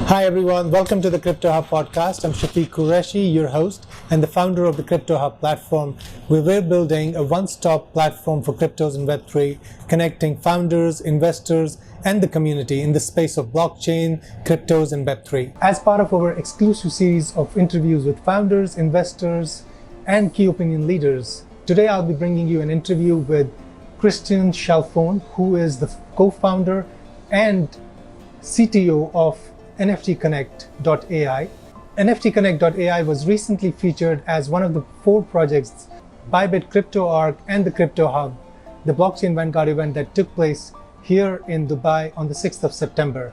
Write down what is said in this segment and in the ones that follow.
Hi everyone, welcome to the Crypto Hub podcast. I'm Shafeeq Qureshi, your host and the founder of the Crypto Hub platform, where we're building a one-stop platform for cryptos and Web3, connecting founders, investors, and the community in the space of blockchain, cryptos, and Web3. As part of our exclusive series of interviews with founders, investors, and key opinion leaders, today I'll be bringing you an interview with Chalfoun, who is the co-founder and CTO of NFT Connect.ai. NFT Connect.ai was recently featured as one of the 4 projects by Bybit Crypto Arc and the Crypto Hub, the blockchain Vanguard event that took place here in Dubai on the 6th of September.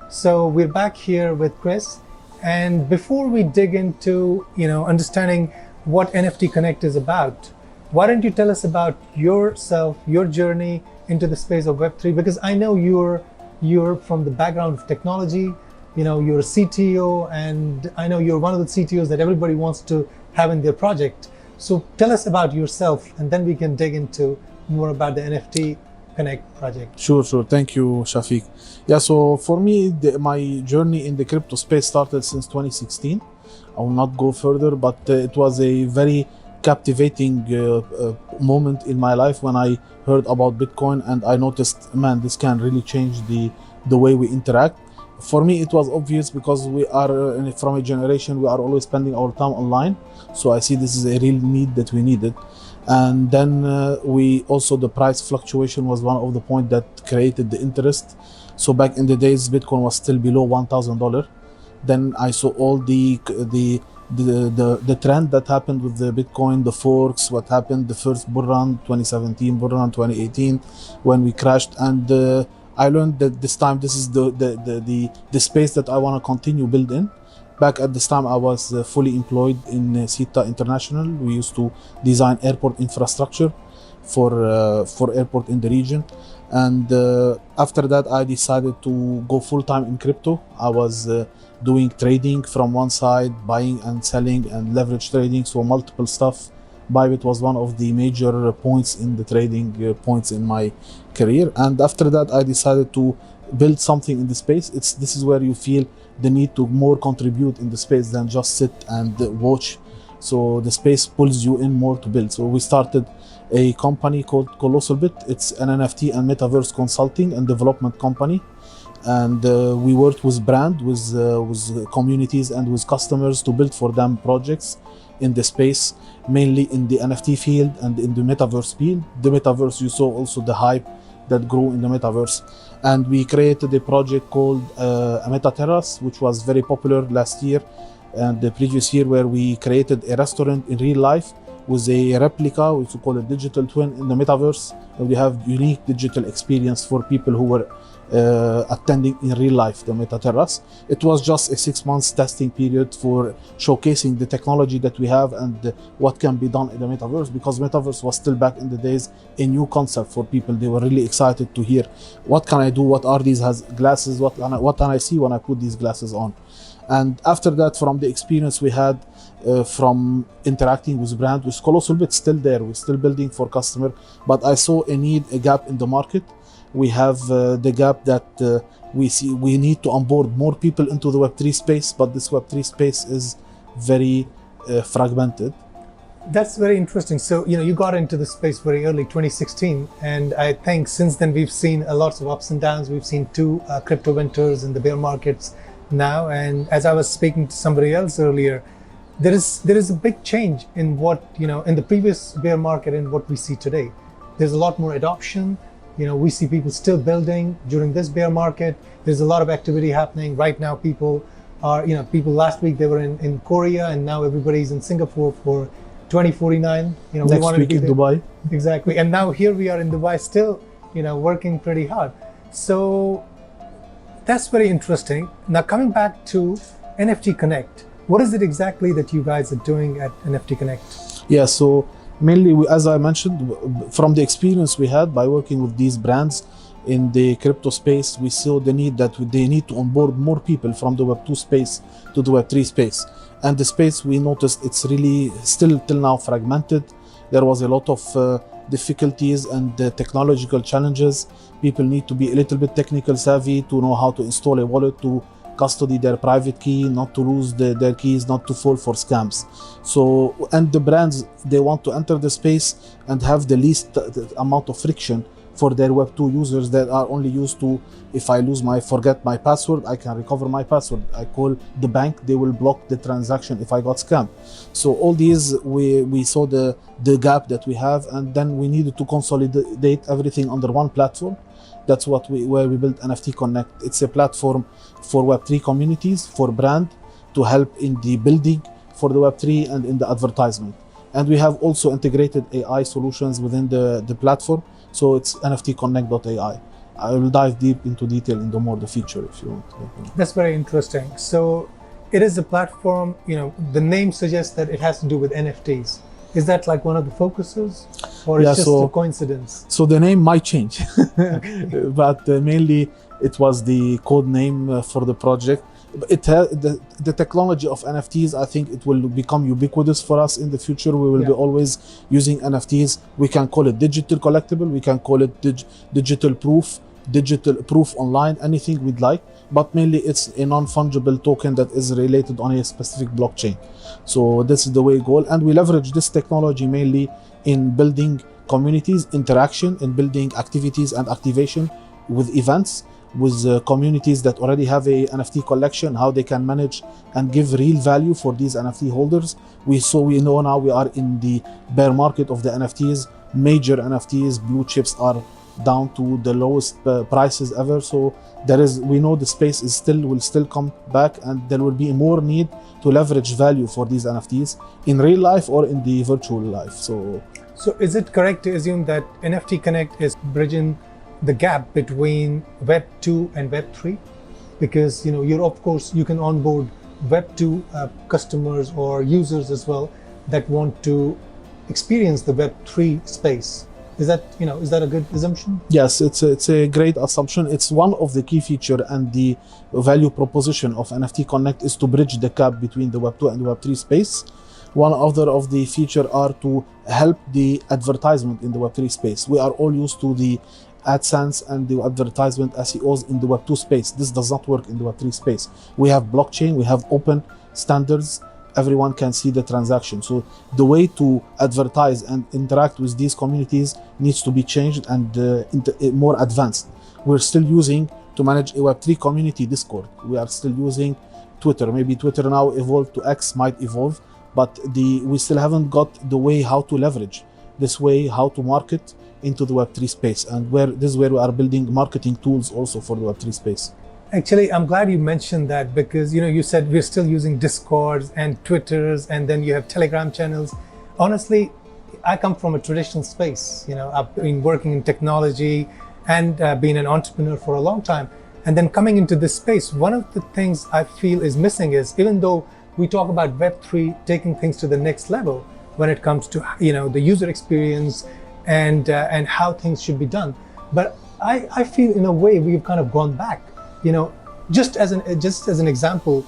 So we're back here with Chris, and before we dig into understanding what NFT Connect is about, why don't you tell us about yourself, your journey into the space of Web3? Because I know you're from the background of technology. You're a CTO, and I know you're one of the CTOs that everybody wants to have in their project. So tell us about yourself, and then we can dig into more about the NFT Connect project. Sure. Thank you, Shafeeq. Yeah, so for me, my journey in the crypto space started since 2016. I will not go further, but it was a very captivating moment in my life when I heard about Bitcoin, and I noticed, man, this can really change the way we interact. For me, it was obvious because we are from a generation, we are always spending our time online. So I see this is a real need that we needed. And then the price fluctuation was one of the points that created the interest. So back in the days, Bitcoin was still below $1,000. Then I saw all the trend that happened with the Bitcoin, the forks, what happened, the first bull run, 2017, bull run 2018, when we crashed. And I learned that this time this is the space that I want to continue building. Back at this time, I was fully employed in SITA International. We used to design airport infrastructure for airport in the region. And after that, I decided to go full time in crypto. I was doing trading from one side, buying and selling and leverage trading, so multiple stuff. Bybit was one of the major points in the trading points in my career. And after that, I decided to build something in the space. This is where you feel the need to more contribute in the space than just sit and watch. So the space pulls you in more to build. So we started a company called Colossal Bit. It's an NFT and metaverse consulting and development company. And we worked with brand, with communities and with customers to build for them projects in the space, mainly in the NFT field and in the metaverse field. The metaverse, you saw also the hype that grew in the metaverse. And we created a project called Meta Terrace, which was very popular last year and the previous year, where we created a restaurant in real life with a replica, which we call a digital twin in the metaverse. And we have unique digital experience for people who were attending in real life the Meta Terrace. It was just a 6 months testing period for showcasing the technology that we have and what can be done in the metaverse, because metaverse was still back in the days a new concept for people. They were really excited to hear, what can I do? What are these glasses? What can I see when I put these glasses on? And after that, from the experience we had from interacting with brand, with Colossal Bit still there, we're still building for customer, but I saw a gap in the market. We have the gap that we see we need to onboard more people into the Web3 space, but this Web3 space is very fragmented. That's very interesting. So, you got into the space very early, 2016. And I think since then we've seen lots of ups and downs. We've seen 2 crypto winters in the bear markets now. And as I was speaking to somebody else earlier, there is a big change in what, in the previous bear market and what we see today. There's a lot more adoption. We see people still building during this bear market. There's a lot of activity happening right now. People last week they were in Korea, and now everybody's in Singapore for 2049. Next week in Dubai. Exactly. And now here we are in Dubai still, working pretty hard. So that's very interesting. Now coming back to NFT Connect, what is it exactly that you guys are doing at NFT Connect? Yeah, so mainly, as I mentioned, from the experience we had by working with these brands in the crypto space, we saw the need that they need to onboard more people from the Web2 space to the Web3 space. And the space, we noticed it's really still till now fragmented. There was a lot of difficulties and technological challenges. People need to be a little bit technical savvy to know how to install a wallet, to custody their private key, not to lose their keys, not to fall for scams. So, and the brands, they want to enter the space and have the least amount of friction for their Web2 users that are only used to, if I forget my password, I can recover my password. I call the bank, they will block the transaction if I got scammed. So all these, we saw the gap that we have, and then we needed to consolidate everything under one platform. That's where we built NFT Connect. It's a platform for Web3 communities, for brand, to help in the building for the Web3 and in the advertisement. And we have also integrated AI solutions within the platform. So it's nftconnect.ai. I will dive deep into detail into more the feature if you want. That's very interesting. So it is a platform, the name suggests that it has to do with NFTs. Is that like one of the focuses, or it's just a coincidence? So the name might change, but mainly it was the code name for the project. The technology of NFTs, I think it will become ubiquitous for us in the future. We will be always using NFTs. We can call it digital collectible, we can call it digital proof online, anything we'd like, but mainly it's a non-fungible token that is related on a specific blockchain. So this is the way goal, and we leverage this technology mainly in building communities, interaction, in building activities and activation with events, with communities that already have a NFT collection, how they can manage and give real value for these NFT holders. We know now we are in the bear market of the NFTs. Major NFTs, blue chips, are down to the lowest prices ever. So we know the space will still come back, and there will be more need to leverage value for these NFTs in real life or in the virtual life. So is it correct to assume that NFT Connect is bridging the gap between Web 2 and Web 3? Because you can onboard Web 2 customers or users as well that want to experience the Web 3 space. Is that a good assumption? Yes, it's a great assumption. It's one of the key feature, and the value proposition of NFT Connect is to bridge the gap between the Web 2 and the Web 3 space. One other of the feature are to help the advertisement in the Web 3 space. We are all used to the AdSense and the advertisement SEOs in the Web 2 space. This does not work in the Web 3 space. We have blockchain, we have open standards, everyone can see the transaction. So the way to advertise and interact with these communities needs to be changed and more advanced. We're still using, to manage a Web3 community, Discord. We are still using Twitter. Maybe Twitter now evolved to X, might evolve, but we still haven't got the way how to leverage this way, how to market into the Web3 space, and this is where we are building marketing tools also for the Web3 space. Actually, I'm glad you mentioned that, because you said we're still using Discords and Twitters, and then you have Telegram channels. Honestly, I come from a traditional space. I've been working in technology and been an entrepreneur for a long time. And then coming into this space, one of the things I feel is missing is, even though we talk about Web3 taking things to the next level when it comes to the user experience and how things should be done, but I feel in a way we've kind of gone back. Just as an example,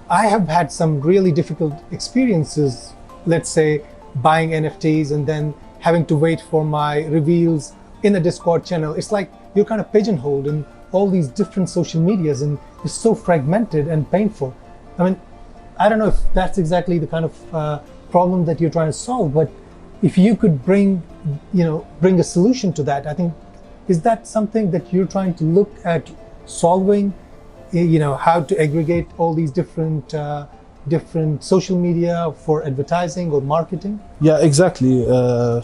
I have had some really difficult experiences, let's say buying NFTs and then having to wait for my reveals in a Discord channel. It's like you're kind of pigeonholed in all these different social medias, and it's so fragmented and painful. I mean, I don't know if that's exactly the kind of problem that you're trying to solve, but if you could bring a solution to that, I think, is that something that you're trying to look at solving? How to aggregate all these different social media for advertising or marketing? Yeah, exactly,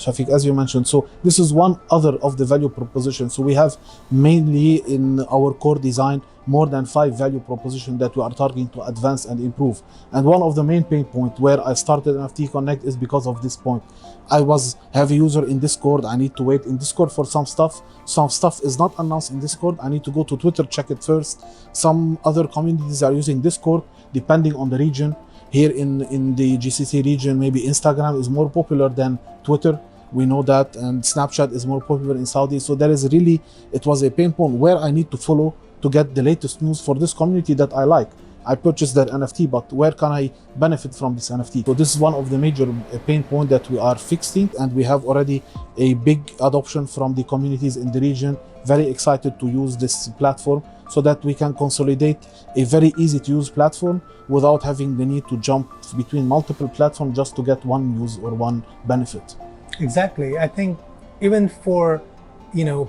Shafeeq, as you mentioned. So this is one other of the value propositions. So we have mainly in our core design more than 5 value propositions that we are targeting to advance and improve. And one of the main pain points where I started NFT Connect is because of this point. I was heavy user in Discord. I need to wait in Discord for some stuff. Some stuff is not announced in Discord. I need to go to Twitter, check it first. Some other communities are using Discord, depending on the region. Here in the GCC region, maybe Instagram is more popular than Twitter. We know that, and Snapchat is more popular in Saudi. So it was a pain point where I need to follow to get the latest news for this community that I like. I purchased that NFT, but where can I benefit from this NFT? So this is one of the major pain points that we are fixing, and we have already a big adoption from the communities in the region, very excited to use this platform so that we can consolidate a very easy to use platform without having the need to jump between multiple platforms just to get one use or one benefit. Exactly. I think even for,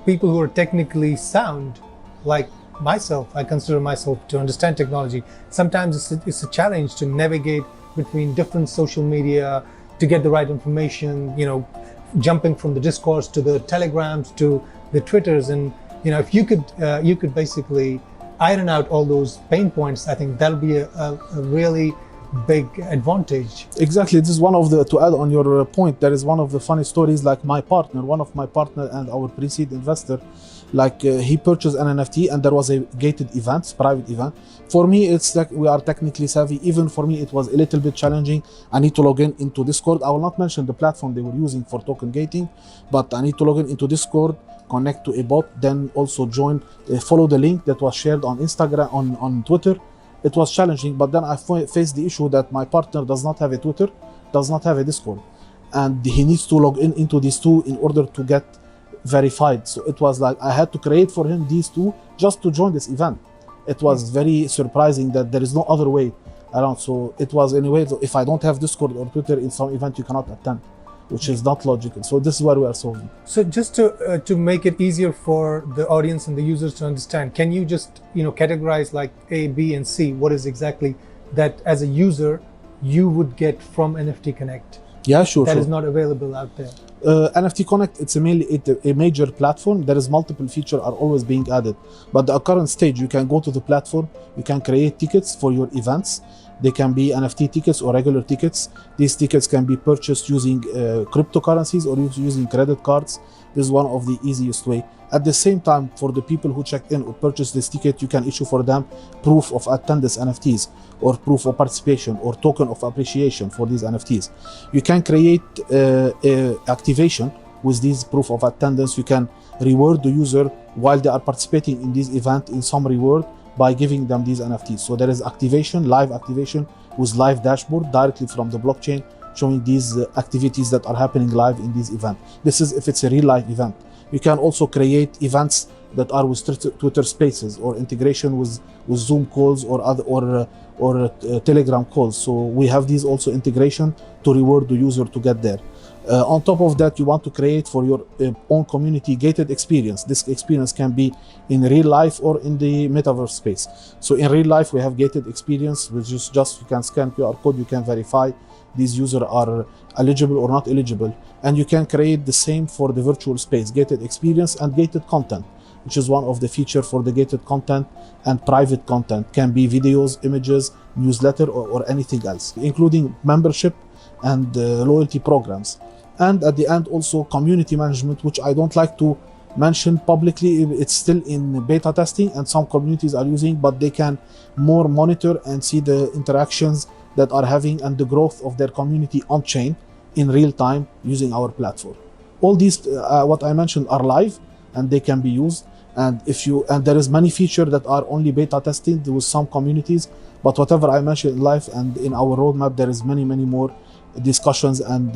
people who are technically sound, like myself, I consider myself to understand technology. Sometimes it's a challenge to navigate between different social media to get the right information, jumping from the discourse to the telegrams to the Twitters. And, if you could basically iron out all those pain points, I think that'll be a really big advantage. Exactly. This is one of the, to add on your point, there is one of the funny stories, like one of my partner and our pre-seed investor, he purchased an NFT and there was a gated event, private event. For me, it's like we are technically savvy. Even for me, it was a little bit challenging. I need to log in into Discord. I will not mention the platform they were using for token gating, but I need to log in into Discord, connect to a bot, then also join, follow the link that was shared on Instagram, on Twitter. It was challenging, but then I faced the issue that my partner does not have a Twitter, does not have a Discord, and he needs to log in into these two in order to get verified. So it was like I had to create for him these two just to join this event. It was very surprising that there is no other way around. So it was anyway, if I don't have Discord or Twitter in some event, you cannot attend, which is not logical. So this is what we are solving. So just to make it easier for the audience and the users to understand, can you just categorize like A, B, and C? What is exactly that as a user you would get from NFT Connect? Yeah, sure. That is not available out there. NFT Connect, it's a major platform. There is multiple features are always being added, but the current stage, you can go to the platform, you can create tickets for your events. They can be NFT tickets or regular tickets. These tickets can be purchased using cryptocurrencies or using credit cards. This is one of the easiest way. At the same time, for the people who check in or purchase this ticket, you can issue for them proof of attendance NFTs or proof of participation or token of appreciation for these NFTs. You can create activation with these proof of attendance. You can reward the user while they are participating in this event in some reward by giving them these NFTs. So there is activation, live activation with live dashboard directly from the blockchain, showing these activities that are happening live in this event. This is if it's a real life event. You can also create events that are with Twitter Spaces or integration with Zoom calls or Telegram calls. So we have these also integration to reward the user to get there. On top of that, you want to create for your own community gated experience. This experience can be in real life or in the metaverse space. So in real life, we have gated experience, which is just you can scan QR code, you can verify these users are eligible or not eligible. And you can create the same for the virtual space, gated experience and gated content, which is one of the features for the gated content. And private content can be videos, images, newsletter, or anything else, including membership and loyalty programs. And at the end, also community management, which I don't like to mention publicly. It's still in beta testing and some communities are using, but they can more monitor and see the interactions that are having and the growth of their community on chain in real time using our platform. All these, what I mentioned, are live and they can be used. And there is many features that are only beta testing with some communities, but whatever I mentioned live and in our roadmap, there is many more discussions and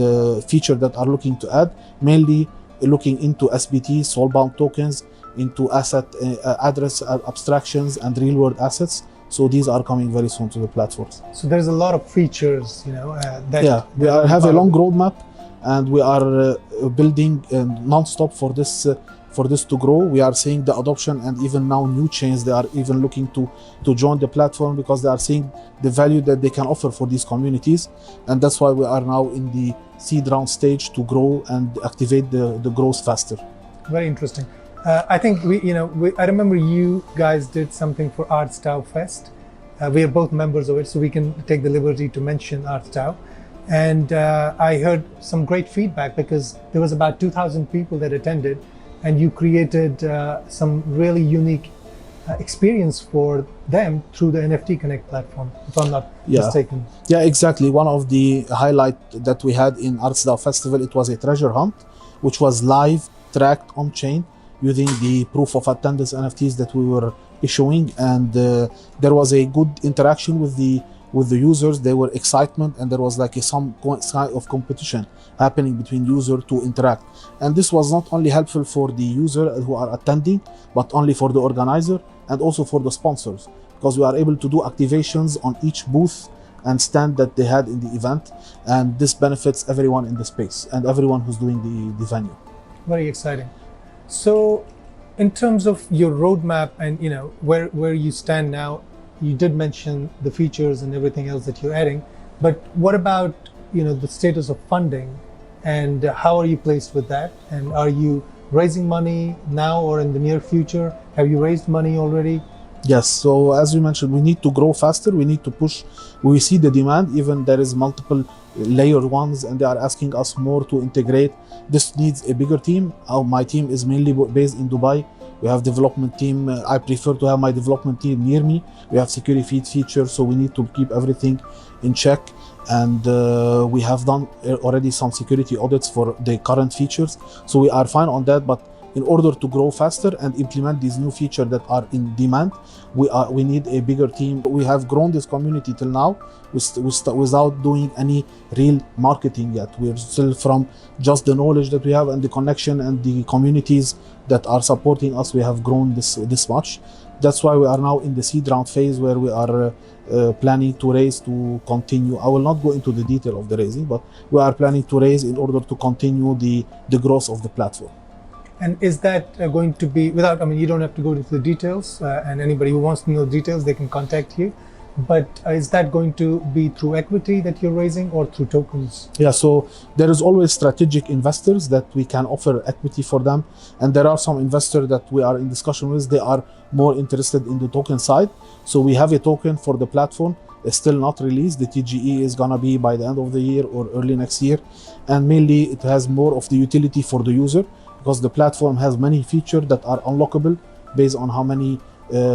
features that are looking to add, mainly looking into SBT, soulbound tokens, into asset address abstractions and real world assets. So these are coming very soon to the platforms. So there's a lot of features, that we have a long roadmap, and we are building non-stop for this to grow. We are seeing the adoption, and even now new chains, they are even looking to join the platform because they are seeing the value that they can offer for these communities. And that's why we are now in the seed round stage to grow and activate the growth faster. Very interesting. I think I remember you guys did something for ArtsDAO Fest. We are both members of it, so we can take the liberty to mention ArtsDAO. And I heard some great feedback because there was about 2,000 people that attended, and you created some really unique experience for them through the NFT Connect platform, if I'm not mistaken. Yeah, exactly. One of the highlight that we had in ArtsDAO Festival, it was a treasure hunt, which was live tracked on chain using the proof of attendance NFTs that we were issuing, and there was a good interaction with the users. There were excitement, and there was like some kind of competition happening between user to interact. And this was not only helpful for the user who are attending, but only for the organizer and also for the sponsors, because we are able to do activations on each booth and stand that they had in the event, and this benefits everyone in the space and everyone who's doing the venue. Very exciting. So in terms of your roadmap and where you stand now, you did mention the features and everything else that you're adding, but what about the status of funding, and how are you placed with that? And are you raising money now or in the near future? Have you raised money already? Yes, so as we mentioned, we need to grow faster, we need to push. We see the demand, even there is multiple layer ones, and they are asking us more to integrate. This needs a bigger team. My team is mainly based in Dubai. We have development team. I prefer to have my development team near me. We have security features, so we need to keep everything in check. And we have done already some security audits for the current features. So we are fine on that, but in order to grow faster and implement these new features that are in demand, we need a bigger team. We have grown this community till now without doing any real marketing yet. We're still from just the knowledge that we have and the connection and the communities that are supporting us. We have grown this much. That's why we are now in the seed round phase, where we are planning to raise to continue. I will not go into the detail of the raising, but we are planning to raise in order to continue the growth of the platform. And is that going to be you don't have to go into the details, and anybody who wants to know details, they can contact you. But is that going to be through equity that you're raising or through tokens? Yeah, so there is always strategic investors that we can offer equity for them. And there are some investors that we are in discussion with. They are more interested in the token side. So we have a token for the platform. It's still not released. The TGE is gonna be by the end of the year or early next year. And mainly it has more of the utility for the user, because the platform has many features that are unlockable based on how many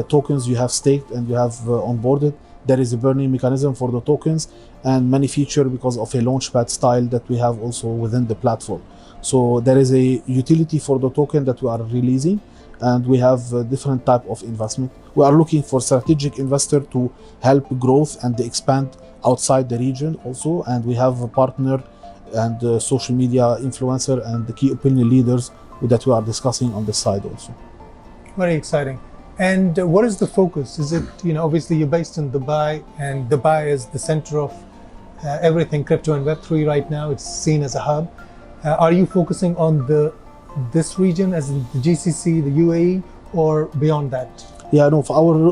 tokens you have staked and you have onboarded. There is a burning mechanism for the tokens, and many features because of a launchpad style that we have also within the platform. So there is a utility for the token that we are releasing, and we have a different type of investment. We are looking for strategic investor to help growth and expand outside the region also, and we have a partner and social media influencer and the key opinion leaders that we are discussing on the side also. Very exciting. And what is the focus? Is it, obviously you're based in Dubai, and Dubai is the center of everything crypto and Web3 right now. It's seen as a hub. Are you focusing on this region, as in the GCC, the UAE, or beyond that? Yeah, no,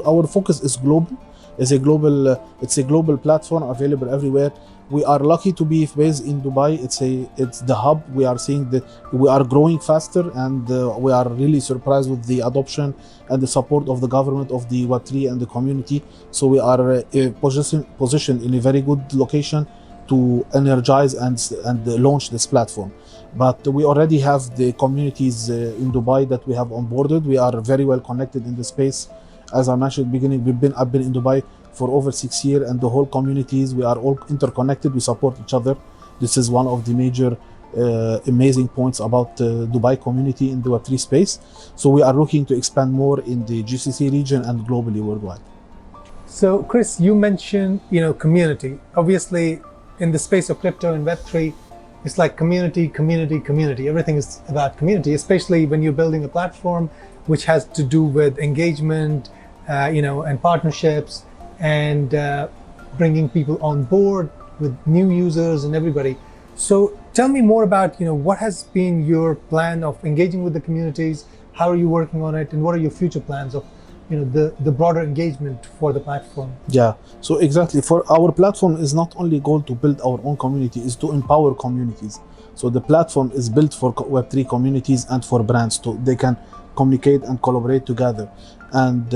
our focus is global. It's a global platform available everywhere. We are lucky to be based in Dubai. It's the hub. We are seeing that we are growing faster, and we are really surprised with the adoption and the support of the government, of the Web3 and the community. So we are positioned in a very good location to energize and launch this platform. But we already have the communities in Dubai that we have onboarded. We are very well connected in the space. As I mentioned at the beginning, I've been in Dubai for over 6 years, and the whole communities, we are all interconnected. We support each other. This is one of the major amazing points about Dubai community in the Web3 space. So we are looking to expand more in the GCC region and globally worldwide. So Chris, you mentioned community. Obviously in the space of crypto and Web3, it's like community. Everything is about community, especially when you're building a platform which has to do with engagement, and partnerships, and bringing people on board with new users and everybody. So tell me more about what has been your plan of engaging with the communities. How are you working on it, and what are your future plans of the broader engagement for the platform? Yeah, so exactly, for our platform is not only goal to build our own community, is to empower communities. So the platform is built for Web3 communities and for brands they can communicate and collaborate together. And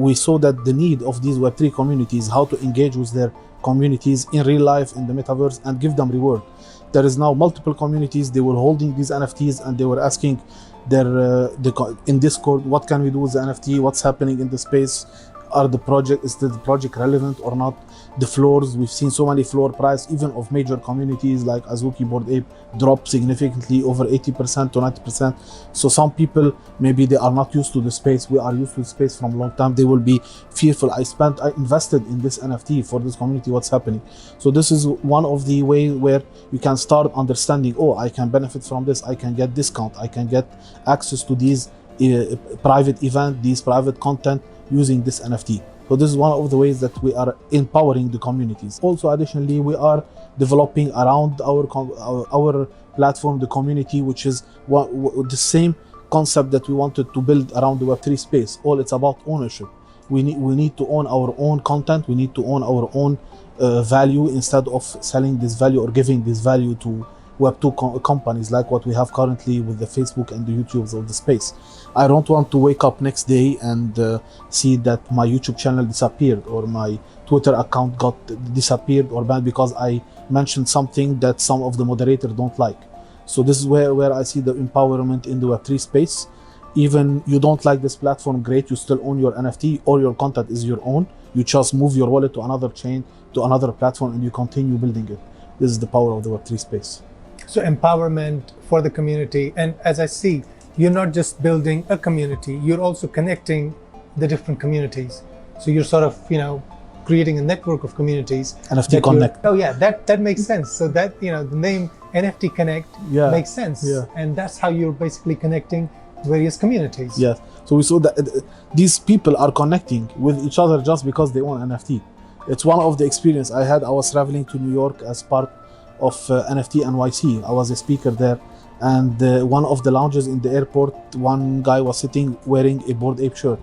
we saw that the need of these Web3 communities, how to engage with their communities in real life, in the metaverse, and give them reward. There is now multiple communities. They were holding these NFTs, and they were asking in Discord, what can we do with the NFT? What's happening in the space? is the project relevant or not? The floors, we've seen so many floor price, even of major communities like Azuki Bored Ape, drop significantly over 80% to 90%. So some people, maybe they are not used to the space. We are used to the space from a long time. They will be fearful. I invested in this NFT for this community, what's happening? So this is one of the ways where you can start understanding, oh, I can benefit from this, I can get discount, I can get access to these private event, these private content using this NFT. So this is one of the ways that we are empowering the communities. Also, additionally, we are developing around our platform, the community, which is the same concept that we wanted to build around the Web3 space. All it's about ownership. We need to own our own content. We need to own our own value instead of selling this value or giving this value to Web2 companies like what we have currently with the Facebook and the YouTubes of the space. I don't want to wake up next day and see that my YouTube channel disappeared or my Twitter account got disappeared or banned because I mentioned something that some of the moderators don't like. So this is where I see the empowerment in the Web3 space. Even you don't like this platform, great, you still own your NFT or your content is your own. You just move your wallet to another chain, to another platform, and you continue building it. This is the power of the Web3 space. So empowerment for the community. And as I see, you're not just building a community, you're also connecting the different communities. So you're sort of, creating a network of communities. NFT Connect. Oh yeah, that makes sense. So that, the name NFT Connect makes sense. Yeah. And that's how you're basically connecting various communities. Yes. So we saw that these people are connecting with each other just because they own NFT. It's one of the experience I had. I was traveling to New York as part of NFT NYC. I was a speaker there, and one of the lounges in the airport, one guy was sitting wearing a Bored Ape shirt,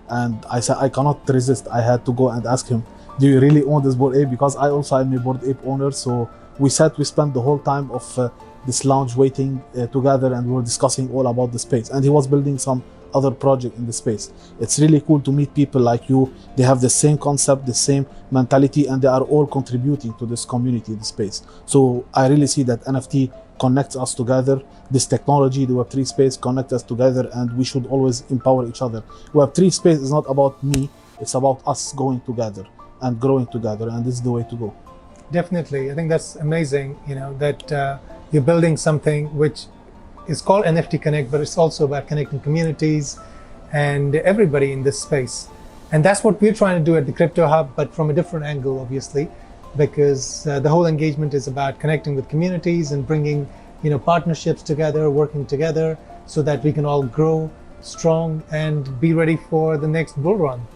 and I said I cannot resist. I had to go and ask him, do you really own this Bored Ape? Because I also am a Bored Ape owner. So we spent the whole time of this lounge waiting together, and we were discussing all about the space, and he was building some other project in the space. It's really cool to meet people like you. They have the same concept, the same mentality, and they are all contributing to this community, the space. So I really see that NFT connects us together. This technology, the Web3 space connects us together, and we should always empower each other. Web3 space is not about me, it's about us going together and growing together, and this is the way to go. Definitely. I think that's amazing, that you're building something which is called NFT Connect, but it's also about connecting communities and everybody in this space. And that's what we're trying to do at the Crypto Hub, but from a different angle, obviously, because the whole engagement is about connecting with communities and bringing, partnerships together, working together so that we can all grow strong and be ready for the next bull run.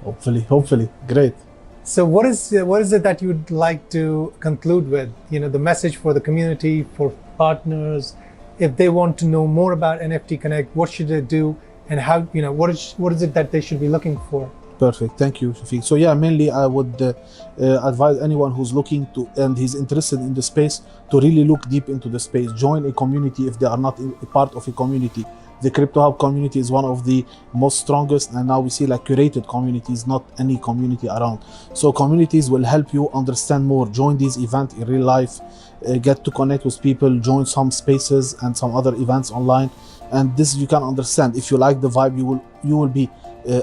Hopefully. Great. So what is it that you'd like to conclude with? The message for the community, for partners, if they want to know more about NFT Connect, what should they do, and how, what is it that they should be looking for? Perfect. Thank you, Shafeeq. So yeah, mainly I would advise anyone who's looking to and he's interested in the space to really look deep into the space. Join a community if they are not a part of a community. The Crypto Hub community is one of the most strongest, and now we see like curated communities, not any community around. So communities will help you understand more. Join these events in real life, get to connect with people, join some spaces and some other events online, and this you can understand. If you like the vibe, you will be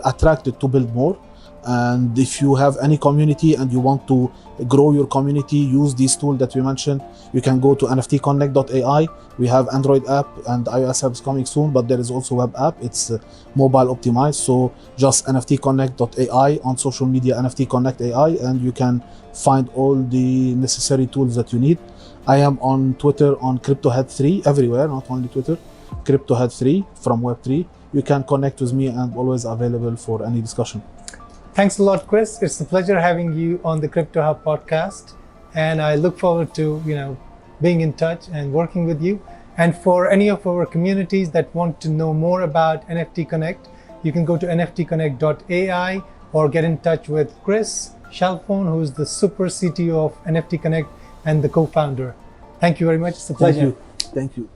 attracted to build more. And if you have any community and you want to grow your community, use these tools that we mentioned. You can go to nftconnect.ai. We have Android app and iOS apps coming soon, but there is also web app. It's mobile optimized. So just nftconnect.ai on social media, nftconnect.ai, and you can find all the necessary tools that you need. I am on Twitter on CryptoHead3 everywhere, not only Twitter. CryptoHead3 from Web3. You can connect with me and always available for any discussion. Thanks a lot, Chris. It's a pleasure having you on the Crypto Hub podcast, and I look forward to being in touch and working with you. And for any of our communities that want to know more about NFT Connect, you can go to nftconnect.ai or get in touch with Chris Chalfoun, who's the super CTO of NFT Connect and the co-founder. Thank you very much. It's a pleasure. Thank you.